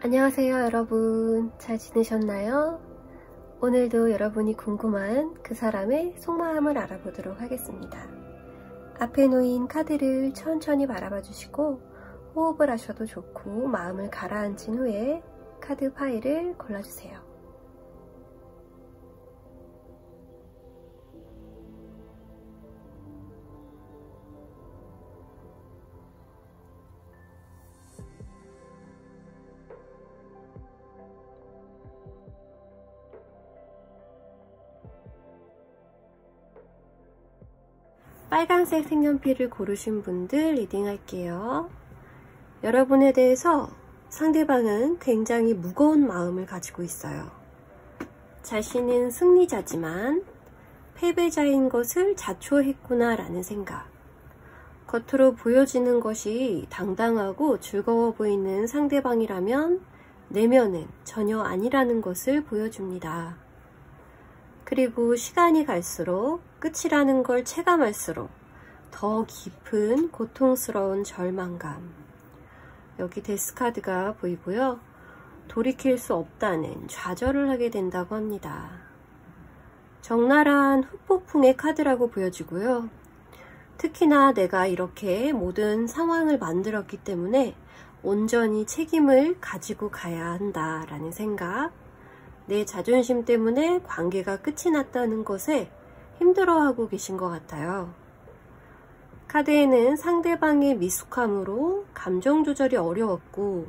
안녕하세요 여러분, 잘 지내셨나요? 오늘도 여러분이 궁금한 그 사람의 속마음을 알아보도록 하겠습니다. 앞에 놓인 카드를 천천히 바라봐 주시고 호흡을 하셔도 좋고 마음을 가라앉힌 후에 카드 파일을 골라주세요. 빨간색 색연필을 고르신 분들 리딩할게요. 여러분에 대해서 상대방은 굉장히 무거운 마음을 가지고 있어요. 자신은 승리자지만 패배자인 것을 자초했구나 라는 생각. 겉으로 보여지는 것이 당당하고 즐거워 보이는 상대방이라면 내면은 전혀 아니라는 것을 보여줍니다. 그리고 시간이 갈수록 끝이라는 걸 체감할수록 더 깊은 고통스러운 절망감. 여기 데스카드가 보이고요. 돌이킬 수 없다는 좌절을 하게 된다고 합니다. 적나라한 후폭풍의 카드라고 보여지고요. 특히나 내가 이렇게 모든 상황을 만들었기 때문에 온전히 책임을 가지고 가야 한다라는 생각. 내 자존심 때문에 관계가 끝이 났다는 것에 힘들어하고 계신 것 같아요. 카드에는 상대방의 미숙함으로 감정 조절이 어려웠고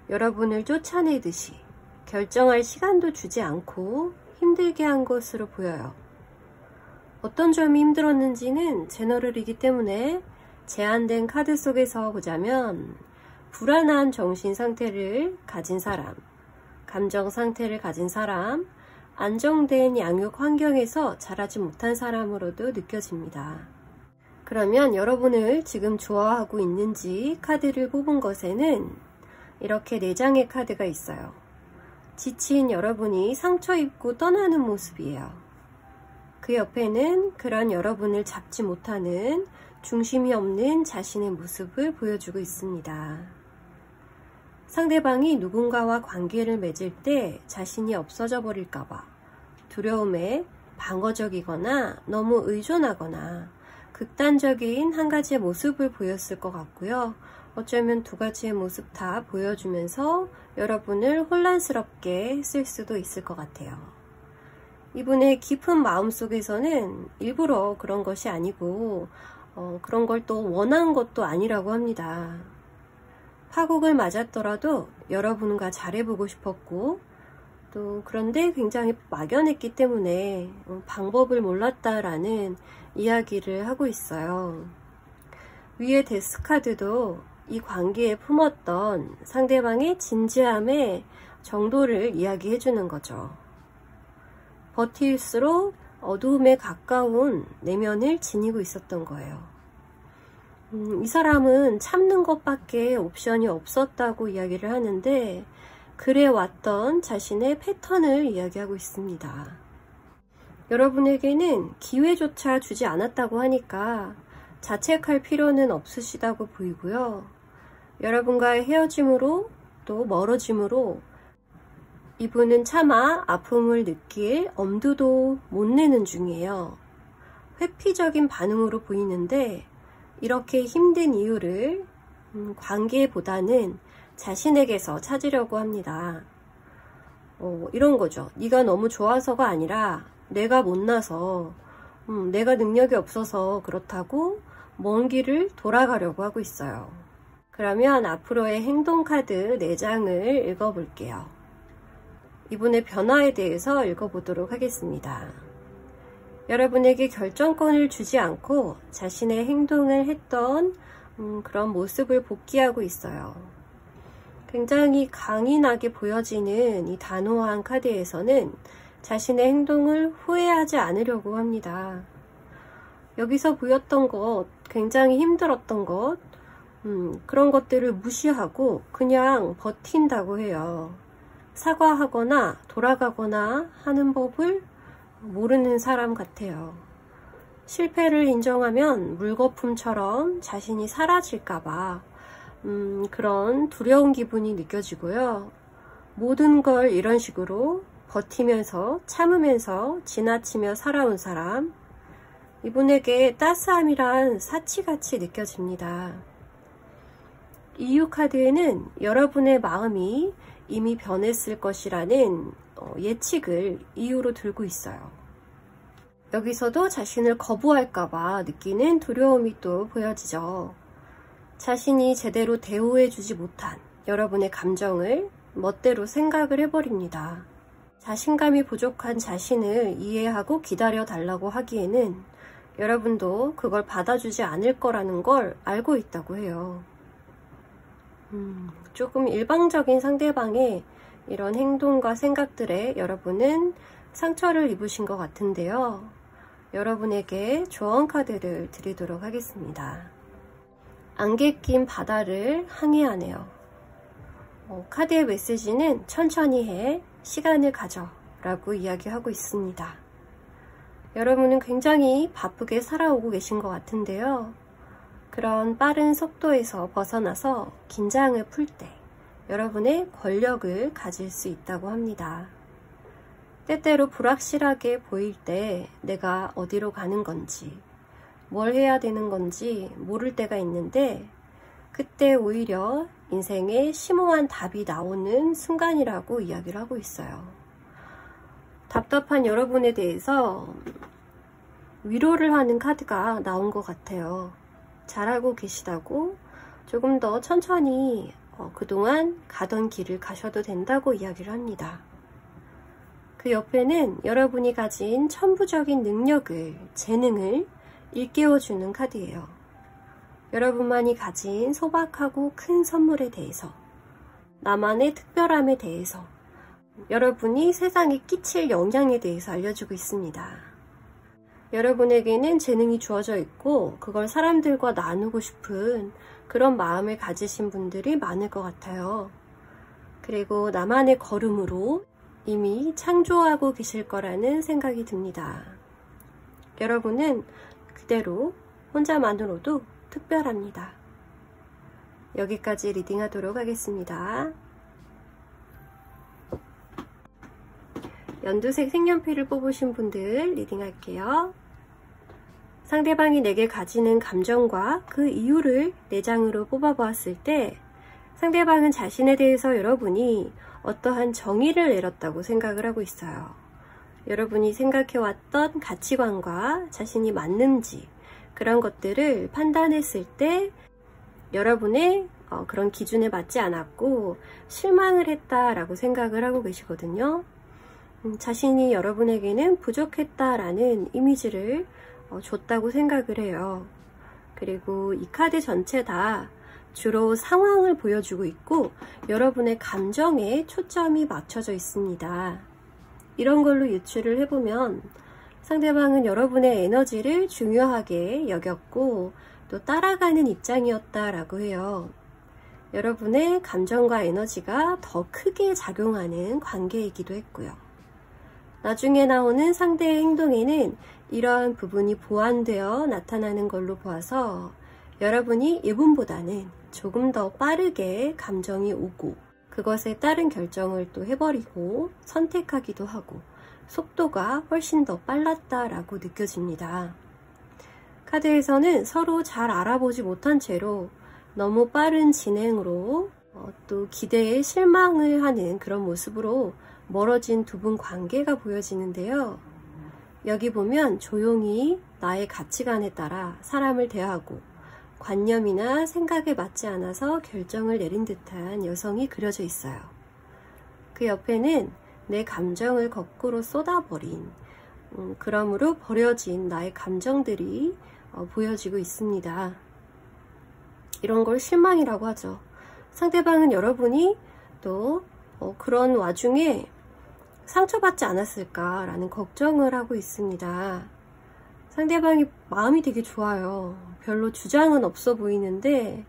여러분을 쫓아내듯이 결정할 시간도 주지 않고 힘들게 한 것으로 보여요. 어떤 점이 힘들었는지는 제너럴이기 때문에 제한된 카드 속에서 보자면 불안한 정신 상태를 가진 사람, 감정 상태를 가진 사람, 안정된 양육 환경에서 자라지 못한 사람으로도 느껴집니다. 그러면 여러분을 지금 좋아하고 있는지 카드를 뽑은 것에는 이렇게 4장의 카드가 있어요. 지친 여러분이 상처 입고 떠나는 모습이에요. 그 옆에는 그런 여러분을 잡지 못하는 중심이 없는 자신의 모습을 보여주고 있습니다. 상대방이 누군가와 관계를 맺을 때 자신이 없어져 버릴까봐 두려움에 방어적이거나 너무 의존하거나 극단적인 한 가지의 모습을 보였을 것 같고요. 어쩌면 2가지의 모습 다 보여주면서 여러분을 혼란스럽게 했을 수도 있을 것 같아요. 이분의 깊은 마음속에서는 일부러 그런 것이 아니고 그런 걸 또 원한 것도 아니라고 합니다. 파국을 맞았더라도 여러분과 잘해보고 싶었고 또 그런데 굉장히 막연했기 때문에 방법을 몰랐다라는 이야기를 하고 있어요. 위에 데스카드도 이 관계에 품었던 상대방의 진지함의 정도를 이야기해 주는 거죠. 버틸수록 어두움에 가까운 내면을 지니고 있었던 거예요. 이 사람은 참는 것밖에 옵션이 없었다고 이야기를 하는데 그래왔던 자신의 패턴을 이야기하고 있습니다. 여러분에게는 기회조차 주지 않았다고 하니까 자책할 필요는 없으시다고 보이고요. 여러분과의 헤어짐으로 또 멀어짐으로 이분은 차마 아픔을 느낄 엄두도 못 내는 중이에요. 회피적인 반응으로 보이는데 이렇게 힘든 이유를 관계보다는 자신에게서 찾으려고 합니다. 이런 거죠. 네가 너무 좋아서가 아니라 내가 못나서 내가 능력이 없어서 그렇다고 먼 길을 돌아가려고 하고 있어요. 그러면 앞으로의 행동 카드 4장을 읽어볼게요. 이분의 변화에 대해서 읽어보도록 하겠습니다. 여러분에게 결정권을 주지 않고 자신의 행동을 했던 그런 모습을 복귀하고 있어요. 굉장히 강인하게 보여지는 이 단호한 카드에서는 자신의 행동을 후회하지 않으려고 합니다. 여기서 보였던 것, 굉장히 힘들었던 것, 그런 것들을 무시하고 그냥 버틴다고 해요. 사과하거나 돌아가거나 하는 법을 모르는 사람 같아요. 실패를 인정하면 물거품처럼 자신이 사라질까봐 그런 두려운 기분이 느껴지고요. 모든 걸 이런 식으로 버티면서 참으면서 지나치며 살아온 사람, 이분에게 따스함이란 사치같이 느껴집니다. 이유 카드에는 여러분의 마음이 이미 변했을 것이라는 예측을 이유로 들고 있어요. 여기서도 자신을 거부할까봐 느끼는 두려움이 또 보여지죠. 자신이 제대로 대우해주지 못한 여러분의 감정을 멋대로 생각을 해버립니다. 자신감이 부족한 자신을 이해하고 기다려달라고 하기에는 여러분도 그걸 받아주지 않을 거라는 걸 알고 있다고 해요. 조금 일방적인 상대방의 이런 행동과 생각들에 여러분은 상처를 입으신 것 같은데요. 여러분에게 조언 카드를 드리도록 하겠습니다. 안개 낀 바다를 항해하네요. 카드의 메시지는 천천히 해, 시간을 가져 라고 이야기하고 있습니다. 여러분은 굉장히 바쁘게 살아오고 계신 것 같은데요. 그런 빠른 속도에서 벗어나서 긴장을 풀 때 여러분의 권력을 가질 수 있다고 합니다. 때때로 불확실하게 보일 때 내가 어디로 가는 건지, 뭘 해야 되는 건지 모를 때가 있는데 그때 오히려 인생에 심오한 답이 나오는 순간이라고 이야기를 하고 있어요. 답답한 여러분에 대해서 위로를 하는 카드가 나온 것 같아요. 잘하고 계시다고, 조금 더 천천히 그동안 가던 길을 가셔도 된다고 이야기를 합니다. 그 옆에는 여러분이 가진 천부적인 능력을, 재능을 일깨워주는 카드예요. 여러분만이 가진 소박하고 큰 선물에 대해서, 나만의 특별함에 대해서, 여러분이 세상에 끼칠 영향에 대해서 알려주고 있습니다. 여러분에게는 재능이 주어져 있고 그걸 사람들과 나누고 싶은 그런 마음을 가지신 분들이 많을 것 같아요. 그리고 나만의 걸음으로 이미 창조하고 계실 거라는 생각이 듭니다. 여러분은 그대로 혼자만으로도 특별합니다. 여기까지 리딩하도록 하겠습니다. 연두색 색연필을 뽑으신 분들 리딩할게요. 상대방이 내게 가지는 감정과 그 이유를 4장으로 뽑아보았을 때 상대방은 자신에 대해서 여러분이 어떠한 정의를 내렸다고 생각을 하고 있어요. 여러분이 생각해왔던 가치관과 자신이 맞는지 그런 것들을 판단했을 때 여러분의 그런 기준에 맞지 않았고 실망을 했다라고 생각을 하고 계시거든요. 자신이 여러분에게는 부족했다라는 이미지를 줬다고 생각을 해요. 그리고 이 카드 전체 다 주로 상황을 보여주고 있고 여러분의 감정에 초점이 맞춰져 있습니다. 이런 걸로 유추를 해보면 상대방은 여러분의 에너지를 중요하게 여겼고 또 따라가는 입장이었다라고 해요. 여러분의 감정과 에너지가 더 크게 작용하는 관계이기도 했고요. 나중에 나오는 상대의 행동에는 이러한 부분이 보완되어 나타나는 걸로 보아서 여러분이 이분보다는 조금 더 빠르게 감정이 오고 그것에 따른 결정을 또 해버리고 선택하기도 하고 속도가 훨씬 더 빨랐다라고 느껴집니다. 카드에서는 서로 잘 알아보지 못한 채로 너무 빠른 진행으로 또 기대에 실망을 하는 그런 모습으로 멀어진 두 분 관계가 보여지는데요. 여기 보면 조용히 나의 가치관에 따라 사람을 대하고 관념이나 생각에 맞지 않아서 결정을 내린 듯한 여성이 그려져 있어요. 그 옆에는 내 감정을 거꾸로 쏟아버린 그러므로 버려진 나의 감정들이 보여지고 있습니다. 이런 걸 실망이라고 하죠. 상대방은 여러분이 또 그런 와중에 상처받지 않았을까라는 걱정을 하고 있습니다. 상대방이 마음이 되게 좋아요. 별로 주장은 없어 보이는데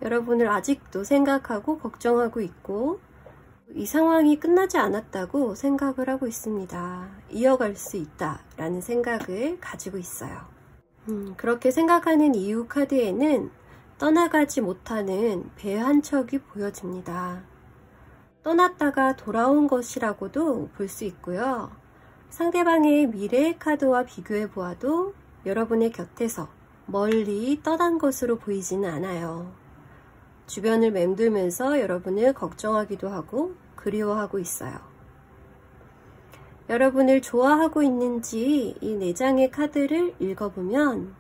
여러분을 아직도 생각하고 걱정하고 있고 이 상황이 끝나지 않았다고 생각을 하고 있습니다. 이어갈 수 있다라는 생각을 가지고 있어요. 그렇게 생각하는 이유 카드에는 떠나가지 못하는 배 한 척이 보여집니다. 떠났다가 돌아온 것이라고도 볼 수 있고요. 상대방의 미래의 카드와 비교해 보아도 여러분의 곁에서 멀리 떠난 것으로 보이지는 않아요. 주변을 맴돌면서 여러분을 걱정하기도 하고 그리워하고 있어요. 여러분을 좋아하고 있는지 이 4장의 카드를 읽어보면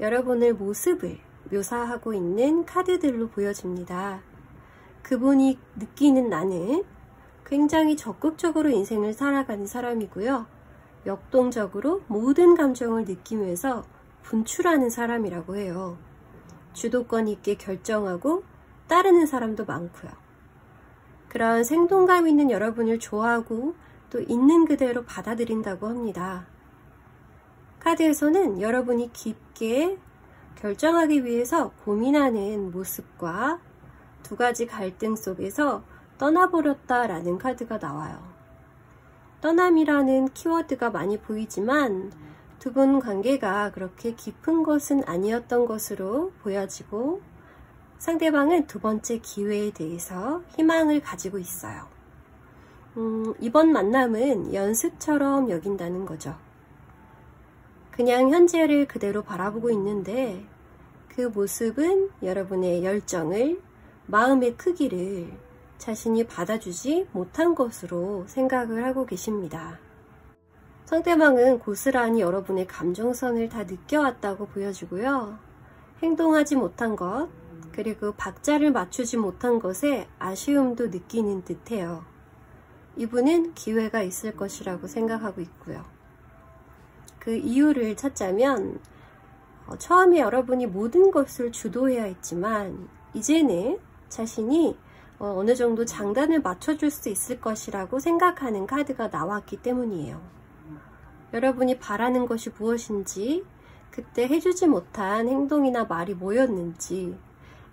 여러분의 모습을 묘사하고 있는 카드들로 보여집니다. 그분이 느끼는 나는 굉장히 적극적으로 인생을 살아가는 사람이고요. 역동적으로 모든 감정을 느끼면서 분출하는 사람이라고 해요. 주도권 있게 결정하고 따르는 사람도 많고요. 그런 생동감 있는 여러분을 좋아하고 또 있는 그대로 받아들인다고 합니다. 카드에서는 여러분이 깊게 결정하기 위해서 고민하는 모습과 2가지 갈등 속에서 떠나버렸다라는 카드가 나와요. 떠남이라는 키워드가 많이 보이지만 2분 관계가 그렇게 깊은 것은 아니었던 것으로 보여지고 상대방은 2번째 기회에 대해서 희망을 가지고 있어요. 이번 만남은 연습처럼 여긴다는 거죠. 그냥 현재를 그대로 바라보고 있는데 그 모습은 여러분의 열정을, 마음의 크기를 자신이 받아주지 못한 것으로 생각을 하고 계십니다. 상대방은 고스란히 여러분의 감정선을 다 느껴왔다고 보여지고요. 행동하지 못한 것, 그리고 박자를 맞추지 못한 것에 아쉬움도 느끼는 듯해요. 이분은 기회가 있을 것이라고 생각하고 있고요. 그 이유를 찾자면 처음에 여러분이 모든 것을 주도해야 했지만 이제는 자신이 어느 정도 장단을 맞춰줄 수 있을 것이라고 생각하는 카드가 나왔기 때문이에요. 여러분이 바라는 것이 무엇인지, 그때 해주지 못한 행동이나 말이 뭐였는지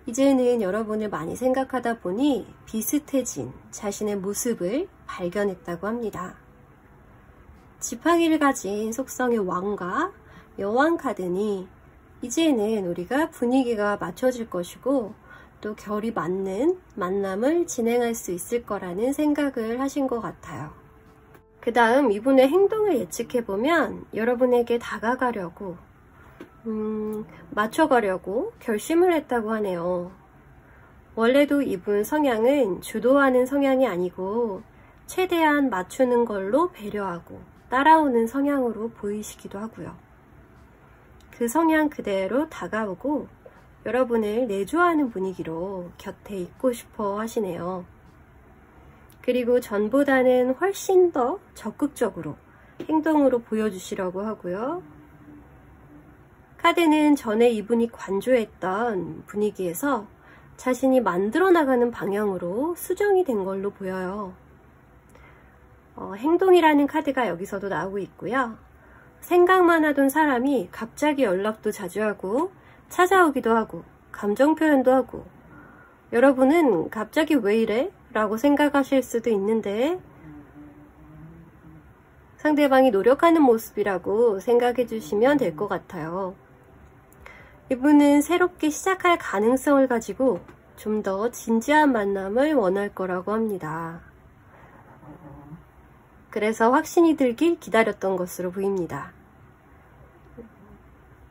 이제는 여러분을 많이 생각하다 보니 비슷해진 자신의 모습을 발견했다고 합니다. 지팡이를 가진 속성의 왕과 여왕 카드니 이제는 우리가 분위기가 맞춰질 것이고 또 결이 맞는 만남을 진행할 수 있을 거라는 생각을 하신 것 같아요. 그 다음 이분의 행동을 예측해보면 여러분에게 다가가려고 맞춰가려고 결심을 했다고 하네요. 원래도 이분 성향은 주도하는 성향이 아니고 최대한 맞추는 걸로 배려하고 따라오는 성향으로 보이시기도 하고요. 그 성향 그대로 다가오고 여러분을 내조하는 분위기로 곁에 있고 싶어 하시네요. 그리고 전보다는 훨씬 더 적극적으로 행동으로 보여주시려고 하고요. 카드는 전에 이분이 관조했던 분위기에서 자신이 만들어 나가는 방향으로 수정이 된 걸로 보여요. 행동이라는 카드가 여기서도 나오고 있고요. 생각만 하던 사람이 갑자기 연락도 자주 하고 찾아오기도 하고 감정 표현도 하고 여러분은 갑자기 왜 이래? 라고 생각하실 수도 있는데 상대방이 노력하는 모습이라고 생각해 주시면 될 것 같아요. 이분은 새롭게 시작할 가능성을 가지고 좀 더 진지한 만남을 원할 거라고 합니다. 그래서 확신이 들길 기다렸던 것으로 보입니다.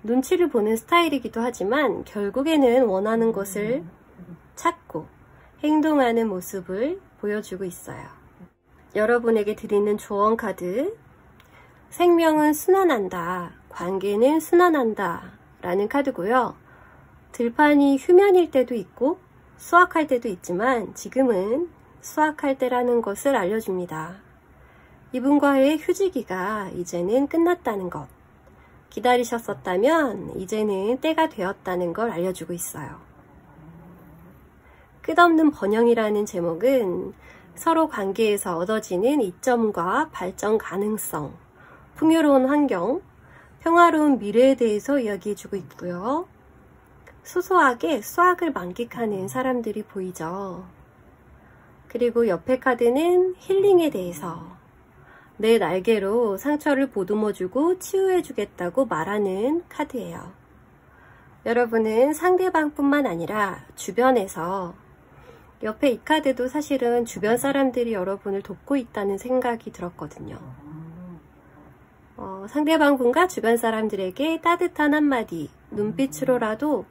눈치를 보는 스타일이기도 하지만 결국에는 원하는 것을 찾고 행동하는 모습을 보여주고 있어요. 여러분에게 드리는 조언 카드, 생명은 순환한다, 관계는 순환한다 라는 카드고요. 들판이 휴면일 때도 있고 수확할 때도 있지만 지금은 수확할 때라는 것을 알려줍니다. 이분과의 휴지기가 이제는 끝났다는 것, 기다리셨었다면 이제는 때가 되었다는 걸 알려주고 있어요. 끝없는 번영이라는 제목은 서로 관계에서 얻어지는 이점과 발전 가능성, 풍요로운 환경, 평화로운 미래에 대해서 이야기해주고 있고요. 소소하게 수확을 만끽하는 사람들이 보이죠. 그리고 옆에 카드는 힐링에 대해서 내 날개로 상처를 보듬어주고 치유해주겠다고 말하는 카드예요. 여러분은 상대방뿐만 아니라 주변에서 옆에 이 카드도 사실은 주변 사람들이 여러분을 돕고 있다는 생각이 들었거든요. 상대방 분과 주변 사람들에게 따뜻한 한마디, 눈빛으로라도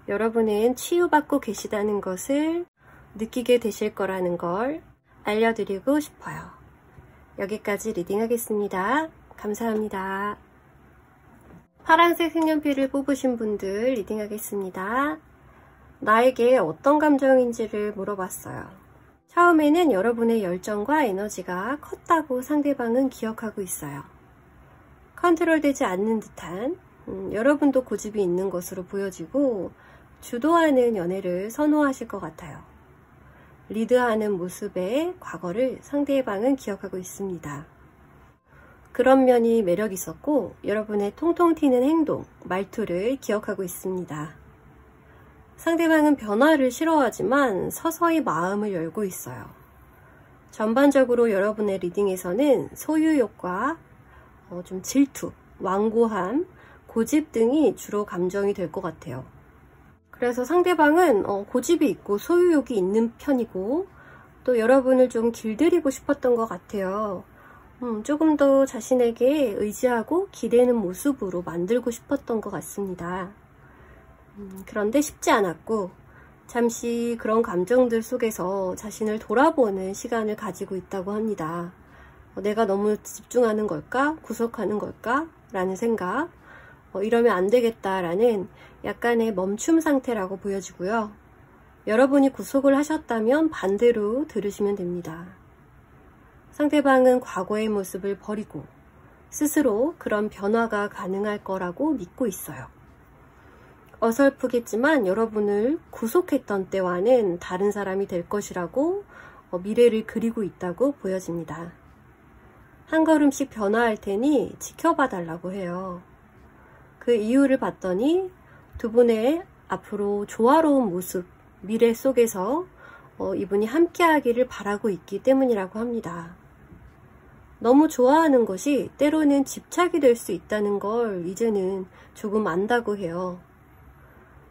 여러분은 치유받고 계시다는 것을 느끼게 되실 거라는 걸 알려드리고 싶어요. 여기까지 리딩하겠습니다. 감사합니다. 파란색 색연필을 뽑으신 분들 리딩하겠습니다. 나에게 어떤 감정인지를 물어봤어요. 처음에는 여러분의 열정과 에너지가 컸다고 상대방은 기억하고 있어요. 컨트롤되지 않는 듯한 여러분도 고집이 있는 것으로 보여지고 주도하는 연애를 선호하실 것 같아요. 리드하는 모습의 과거를 상대방은 기억하고 있습니다. 그런 면이 매력 있었고 여러분의 통통 튀는 행동, 말투를 기억하고 있습니다. 상대방은 변화를 싫어하지만 서서히 마음을 열고 있어요. 전반적으로 여러분의 리딩에서는 소유욕과 좀 질투, 완고함, 고집 등이 주로 감정이 될 것 같아요. 그래서 상대방은 고집이 있고 소유욕이 있는 편이고 또 여러분을 좀 길들이고 싶었던 것 같아요. 조금 더 자신에게 의지하고 기대는 모습으로 만들고 싶었던 것 같습니다. 그런데 쉽지 않았고 잠시 그런 감정들 속에서 자신을 돌아보는 시간을 가지고 있다고 합니다. 내가 너무 집중하는 걸까? 구속하는 걸까? 라는 생각, 이러면 안 되겠다라는 약간의 멈춤 상태라고 보여지고요. 여러분이 구속을 하셨다면 반대로 들으시면 됩니다. 상대방은 과거의 모습을 버리고 스스로 그런 변화가 가능할 거라고 믿고 있어요. 어설프겠지만 여러분을 구속했던 때와는 다른 사람이 될 것이라고 미래를 그리고 있다고 보여집니다. 한 걸음씩 변화할 테니 지켜봐 달라고 해요. 그 이유를 봤더니 두 분의 앞으로 조화로운 모습, 미래 속에서 이분이 함께하기를 바라고 있기 때문이라고 합니다. 너무 좋아하는 것이 때로는 집착이 될 수 있다는 걸 이제는 조금 안다고 해요.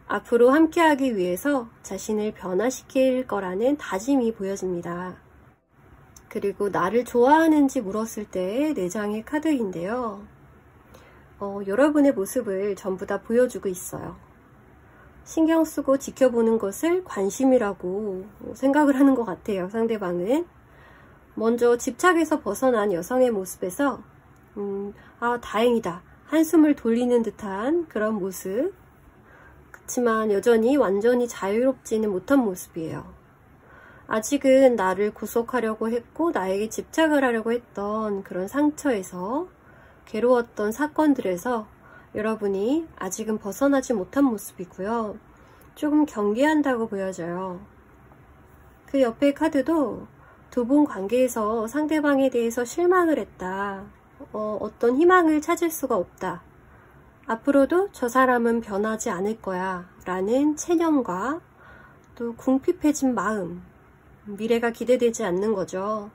앞으로 함께하기 위해서 자신을 변화시킬 거라는 다짐이 보여집니다. 그리고 나를 좋아하는지 물었을 때의 4장의 카드인데요. 여러분의 모습을 전부 다 보여주고 있어요. 신경 쓰고 지켜보는 것을 관심이라고 생각을 하는 것 같아요. 상대방은 먼저 집착에서 벗어난 여성의 모습에서 다행이다, 한숨을 돌리는 듯한 그런 모습. 그렇지만 여전히 완전히 자유롭지는 못한 모습이에요. 아직은 나를 구속하려고 했고 나에게 집착을 하려고 했던 그런 상처에서, 괴로웠던 사건들에서 여러분이 아직은 벗어나지 못한 모습이고요. 조금 경계한다고 보여져요. 그 옆의 카드도 두 분 관계에서 상대방에 대해서 실망을 했다. 어떤 희망을 찾을 수가 없다. 앞으로도 저 사람은 변하지 않을 거야 라는 체념과 또 궁핍해진 마음, 미래가 기대되지 않는 거죠.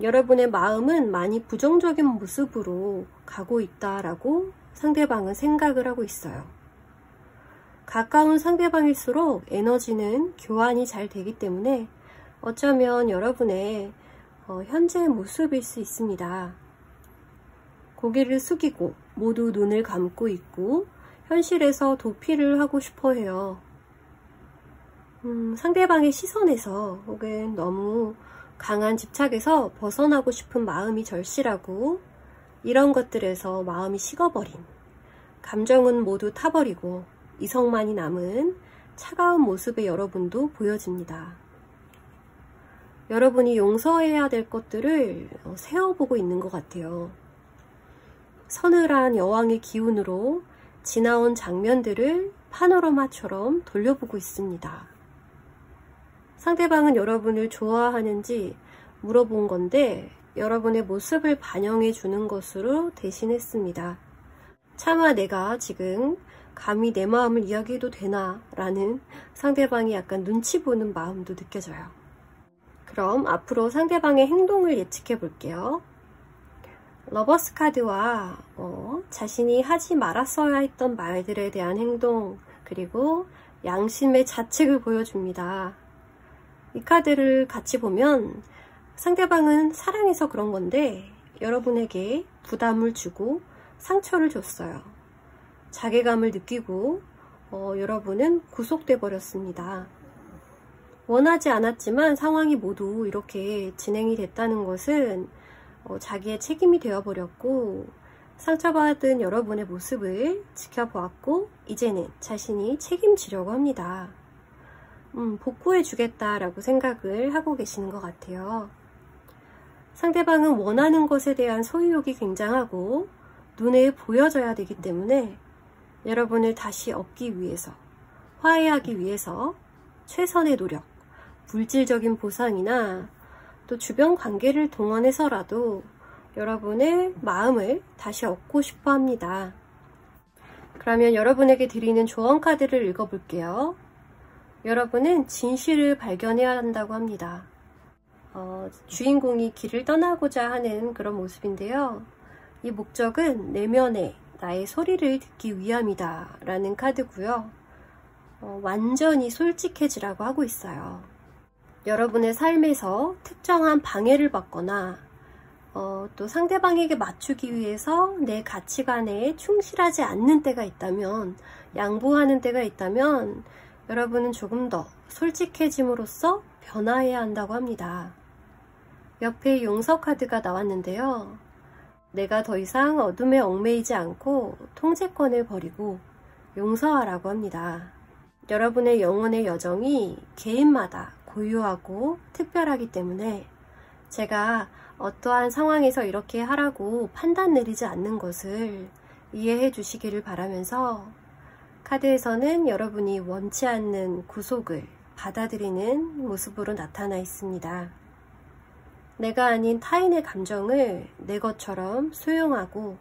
여러분의 마음은 많이 부정적인 모습으로 가고 있다라고 상대방은 생각을 하고 있어요. 가까운 상대방일수록 에너지는 교환이 잘 되기 때문에 어쩌면 여러분의 현재의 모습일 수 있습니다. 고개를 숙이고 모두 눈을 감고 있고 현실에서 도피를 하고 싶어 해요. 상대방의 시선에서 혹은 너무 강한 집착에서 벗어나고 싶은 마음이 절실하고 이런 것들에서 마음이 식어버린, 감정은 모두 타버리고 이성만이 남은 차가운 모습의 여러분도 보여집니다. 여러분이 용서해야 될 것들을 세어보고 있는 것 같아요. 서늘한 여왕의 기운으로 지나온 장면들을 파노라마처럼 돌려보고 있습니다. 상대방은 여러분을 좋아하는지 물어본 건데 여러분의 모습을 반영해 주는 것으로 대신했습니다. 차마 내가 지금 감히 내 마음을 이야기해도 되나 라는 상대방이 약간 눈치 보는 마음도 느껴져요. 그럼 앞으로 상대방의 행동을 예측해 볼게요. 러버스 카드와 자신이 하지 말았어야 했던 말들에 대한 행동, 그리고 양심의 자책을 보여줍니다. 이 카드를 같이 보면 상대방은 사랑해서 그런 건데 여러분에게 부담을 주고 상처를 줬어요. 자괴감을 느끼고 여러분은 구속돼 버렸습니다. 원하지 않았지만 상황이 모두 이렇게 진행이 됐다는 것은 자기의 책임이 되어버렸고, 상처받은 여러분의 모습을 지켜보았고 이제는 자신이 책임지려고 합니다. 복구해 주겠다라고 생각을 하고 계시는 것 같아요. 상대방은 원하는 것에 대한 소유욕이 굉장하고 눈에 보여져야 되기 때문에 여러분을 다시 얻기 위해서, 화해하기 위해서 최선의 노력, 물질적인 보상이나 또 주변 관계를 동원해서라도 여러분의 마음을 다시 얻고 싶어 합니다. 그러면 여러분에게 드리는 조언 카드를 읽어볼게요. 여러분은 진실을 발견해야 한다고 합니다. 주인공이 길을 떠나고자 하는 그런 모습인데요. 이 목적은 내면의 나의 소리를 듣기 위함이다 라는 카드고요. 완전히 솔직해지라고 하고 있어요. 여러분의 삶에서 특정한 방해를 받거나 또 상대방에게 맞추기 위해서 내 가치관에 충실하지 않는 때가 있다면, 양보하는 때가 있다면 여러분은 조금 더 솔직해짐으로써 변화해야 한다고 합니다. 옆에 용서 카드가 나왔는데요. 내가 더 이상 어둠에 얽매이지 않고 통제권을 버리고 용서하라고 합니다. 여러분의 영혼의 여정이 개인마다 고유하고 특별하기 때문에 제가 어떠한 상황에서 이렇게 하라고 판단 내리지 않는 것을 이해해 주시기를 바라면서, 카드에서는 여러분이 원치 않는 구속을 받아들이는 모습으로 나타나 있습니다. 내가 아닌 타인의 감정을 내 것처럼 수용하고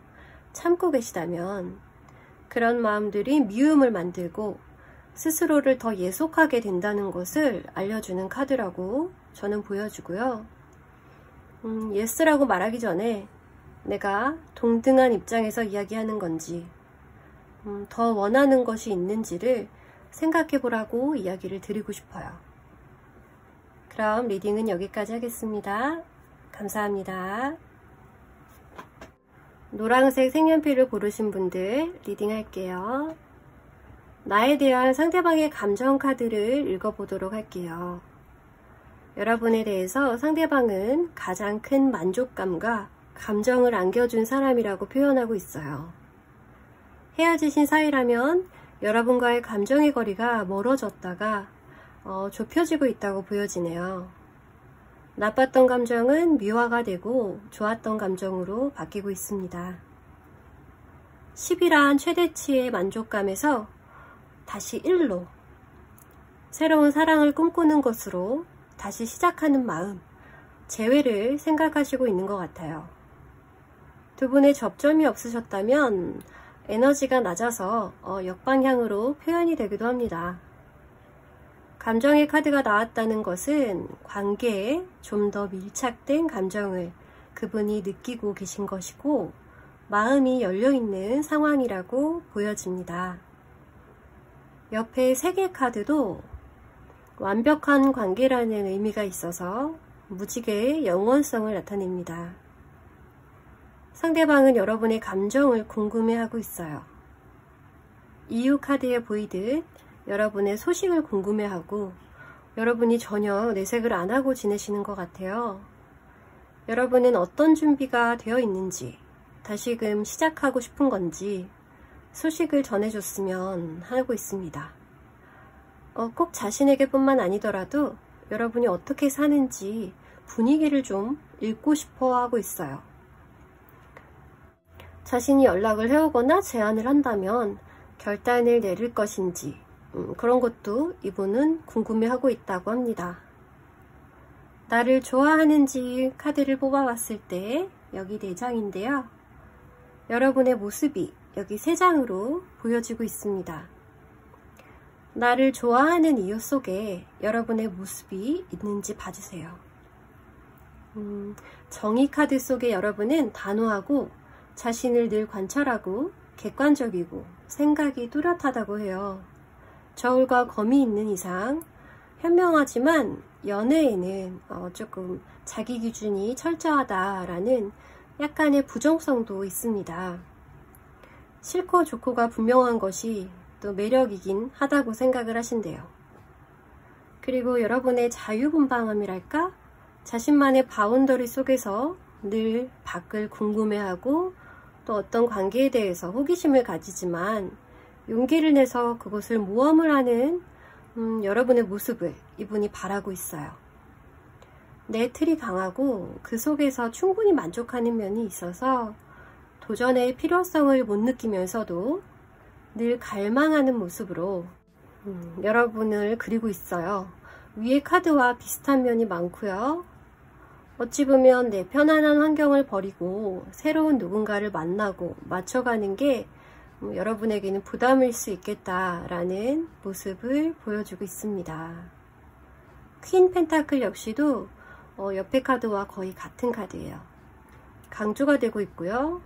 참고 계시다면 그런 마음들이 미움을 만들고 스스로를 더 예속하게 된다는 것을 알려주는 카드라고 저는 보여주고요. 예스라고 말하기 전에 내가 동등한 입장에서 이야기하는 건지, 더 원하는 것이 있는지를 생각해 보라고 이야기를 드리고 싶어요. 그럼 리딩은 여기까지 하겠습니다. 감사합니다. 노란색 색연필을 고르신 분들 리딩 할게요. 나에 대한 상대방의 감정 카드를 읽어보도록 할게요. 여러분에 대해서 상대방은 가장 큰 만족감과 감정을 안겨준 사람이라고 표현하고 있어요. 헤어지신 사이라면 여러분과의 감정의 거리가 멀어졌다가 좁혀지고 있다고 보여지네요. 나빴던 감정은 미화가 되고 좋았던 감정으로 바뀌고 있습니다. 10이란 최대치의 만족감에서 다시 1로 새로운 사랑을 꿈꾸는 것으로 다시 시작하는 마음, 재회를 생각하시고 있는 것 같아요. 두 분의 접점이 없으셨다면 에너지가 낮아서 역방향으로 표현이 되기도 합니다. 감정의 카드가 나왔다는 것은 관계에 좀 더 밀착된 감정을 그분이 느끼고 계신 것이고 마음이 열려있는 상황이라고 보여집니다. 옆에 3개 카드도 완벽한 관계라는 의미가 있어서 무지개의 영원성을 나타냅니다. 상대방은 여러분의 감정을 궁금해하고 있어요. 이유 카드에 보이듯 여러분의 소식을 궁금해하고 여러분이 전혀 내색을 안 하고 지내시는 것 같아요. 여러분은 어떤 준비가 되어 있는지, 다시금 시작하고 싶은 건지 소식을 전해줬으면 하고 있습니다. 꼭 자신에게 뿐만 아니더라도 여러분이 어떻게 사는지 분위기를 좀 읽고 싶어 하고 있어요. 자신이 연락을 해오거나 제안을 한다면 결단을 내릴 것인지 그런 것도 이분은 궁금해하고 있다고 합니다. 나를 좋아하는지 카드를 뽑아봤을 때 여기 4장인데요. 여러분의 모습이 여기 3장으로 보여지고 있습니다. 나를 좋아하는 이유 속에 여러분의 모습이 있는지 봐주세요. 정의 카드 속에 여러분은 단호하고 자신을 늘 관찰하고 객관적이고 생각이 뚜렷하다고 해요. 저울과 검이 있는 이상 현명하지만 연애에는 조금 자기 기준이 철저하다라는 약간의 부정성도 있습니다. 싫고 좋고가 분명한 것이 또 매력이긴 하다고 생각을 하신대요. 그리고 여러분의 자유분방함이랄까? 자신만의 바운더리 속에서 늘 밖을 궁금해하고 또 어떤 관계에 대해서 호기심을 가지지만 용기를 내서 그것을 모험을 하는 여러분의 모습을 이분이 바라고 있어요. 내 틀이 강하고 그 속에서 충분히 만족하는 면이 있어서 도전의 필요성을 못 느끼면서도 늘 갈망하는 모습으로 여러분을 그리고 있어요. 위의 카드와 비슷한 면이 많고요. 어찌 보면 내 편안한 환경을 버리고 새로운 누군가를 만나고 맞춰가는 게 여러분에게는 부담일 수 있겠다라는 모습을 보여주고 있습니다. 퀸 펜타클 역시도 옆에 카드와 거의 같은 카드예요. 강조가 되고 있고요.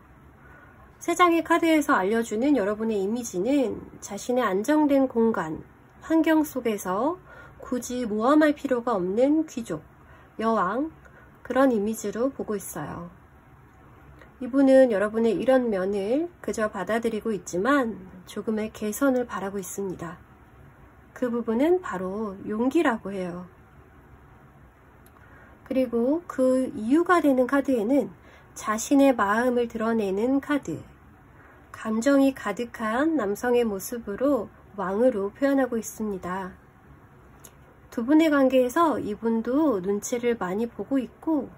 세 장의 카드에서 알려주는 여러분의 이미지는 자신의 안정된 공간, 환경 속에서 굳이 모험할 필요가 없는 귀족, 여왕, 그런 이미지로 보고 있어요. 이분은 여러분의 이런 면을 그저 받아들이고 있지만 조금의 개선을 바라고 있습니다. 그 부분은 바로 용기라고 해요. 그리고 그 이유가 되는 카드에는 자신의 마음을 드러내는 카드, 감정이 가득한 남성의 모습으로 왕으로 표현하고 있습니다. 두 분의 관계에서 이분도 눈치를 많이 보고 있고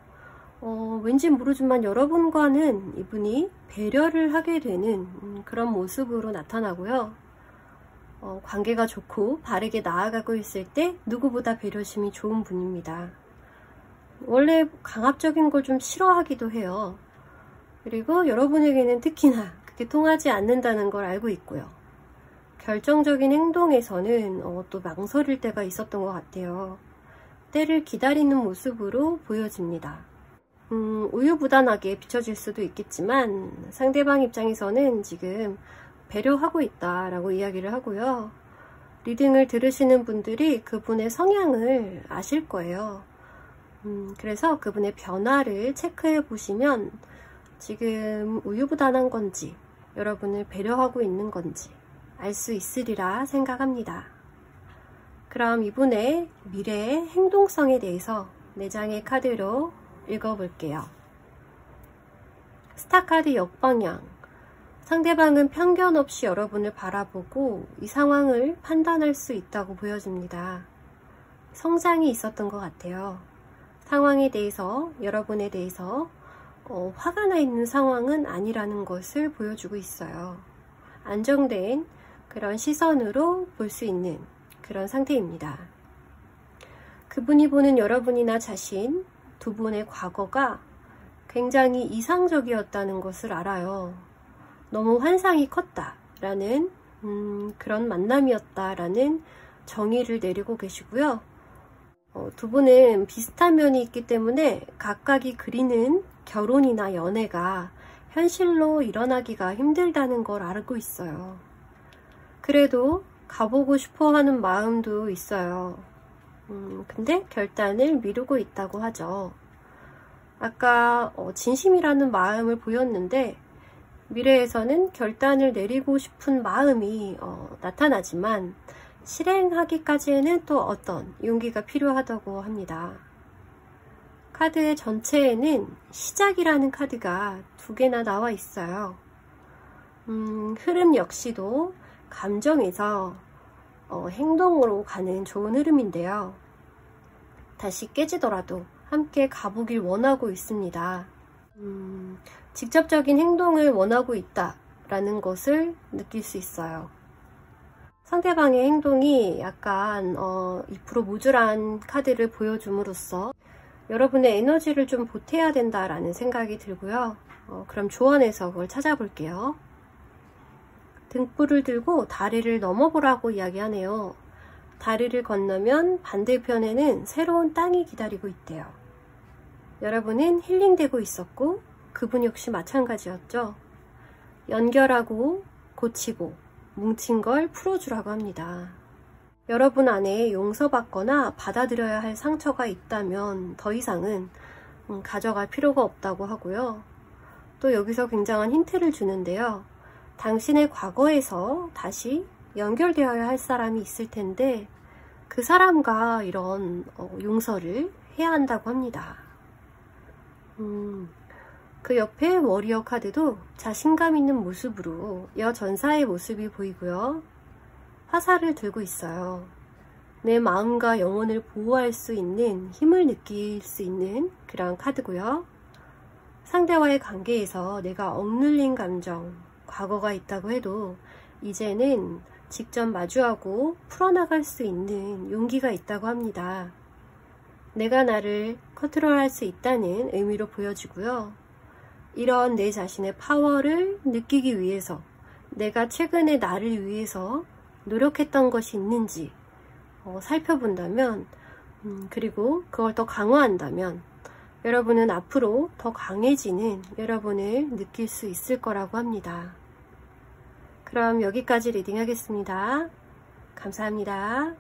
왠지 모르지만 여러분과는 이분이 배려를 하게 되는 그런 모습으로 나타나고요. 관계가 좋고 바르게 나아가고 있을 때 누구보다 배려심이 좋은 분입니다. 원래 강압적인 걸 좀 싫어하기도 해요. 그리고 여러분에게는 특히나 그게 통하지 않는다는 걸 알고 있고요. 결정적인 행동에서는 또 망설일 때가 있었던 것 같아요. 때를 기다리는 모습으로 보여집니다. 우유부단하게 비춰질 수도 있겠지만 상대방 입장에서는 지금 배려하고 있다라고 이야기를 하고요. 리딩을 들으시는 분들이 그분의 성향을 아실 거예요. 그래서 그분의 변화를 체크해 보시면 지금 우유부단한 건지 여러분을 배려하고 있는 건지 알 수 있으리라 생각합니다. 그럼 이분의 미래의 행동성에 대해서 4장의 카드로 읽어볼게요. 스타 카드 역방향. 상대방은 편견 없이 여러분을 바라보고 이 상황을 판단할 수 있다고 보여집니다. 성장이 있었던 것 같아요. 상황에 대해서, 여러분에 대해서 화가 나 있는 상황은 아니라는 것을 보여주고 있어요. 안정된 그런 시선으로 볼 수 있는 그런 상태입니다. 그분이 보는 여러분이나 자신, 두 분의 과거가 굉장히 이상적이었다는 것을 알아요. 너무 환상이 컸다라는 그런 만남이었다라는 정의를 내리고 계시고요. 두 분은 비슷한 면이 있기 때문에 각각이 그리는 결혼이나 연애가 현실로 일어나기가 힘들다는 걸 알고 있어요. 그래도 가보고 싶어 하는 마음도 있어요. 근데 결단을 미루고 있다고 하죠. 아까 진심이라는 마음을 보였는데 미래에서는 결단을 내리고 싶은 마음이 나타나지만 실행하기까지에는 또 어떤 용기가 필요하다고 합니다. 카드의 전체에는 시작이라는 카드가 2개나 나와 있어요. 흐름 역시도 감정에서 행동으로 가는 좋은 흐름인데요. 다시 깨지더라도 함께 가보길 원하고 있습니다. 직접적인 행동을 원하고 있다라는 것을 느낄 수 있어요. 상대방의 행동이 약간 2% 모질한 카드를 보여줌으로써 여러분의 에너지를 좀 보태야 된다라는 생각이 들고요. 그럼 조언해서 그걸 찾아볼게요. 등불을 들고 다리를 넘어보라고 이야기하네요. 다리를 건너면 반대편에는 새로운 땅이 기다리고 있대요. 여러분은 힐링되고 있었고 그분 역시 마찬가지였죠. 연결하고 고치고 뭉친 걸 풀어주라고 합니다. 여러분 안에 용서받거나 받아들여야 할 상처가 있다면 더 이상은 가져갈 필요가 없다고 하고요. 또 여기서 굉장한 힌트를 주는데요. 당신의 과거에서 다시 연결되어야 할 사람이 있을 텐데 그 사람과 이런 용서를 해야 한다고 합니다. 그 옆에 워리어 카드도 자신감 있는 모습으로 여전사의 모습이 보이고요. 화살을 들고 있어요. 내 마음과 영혼을 보호할 수 있는 힘을 느낄 수 있는 그런 카드고요. 상대와의 관계에서 내가 억눌린 감정, 과거가 있다고 해도 이제는 직접 마주하고 풀어나갈 수 있는 용기가 있다고 합니다. 내가 나를 컨트롤할 수 있다는 의미로 보여지고요. 이런 내 자신의 파워를 느끼기 위해서 내가 최근에 나를 위해서 노력했던 것이 있는지 살펴본다면 그리고 그걸 더 강화한다면 여러분은 앞으로 더 강해지는 여러분을 느낄 수 있을 거라고 합니다. 그럼 여기까지 리딩하겠습니다. 감사합니다.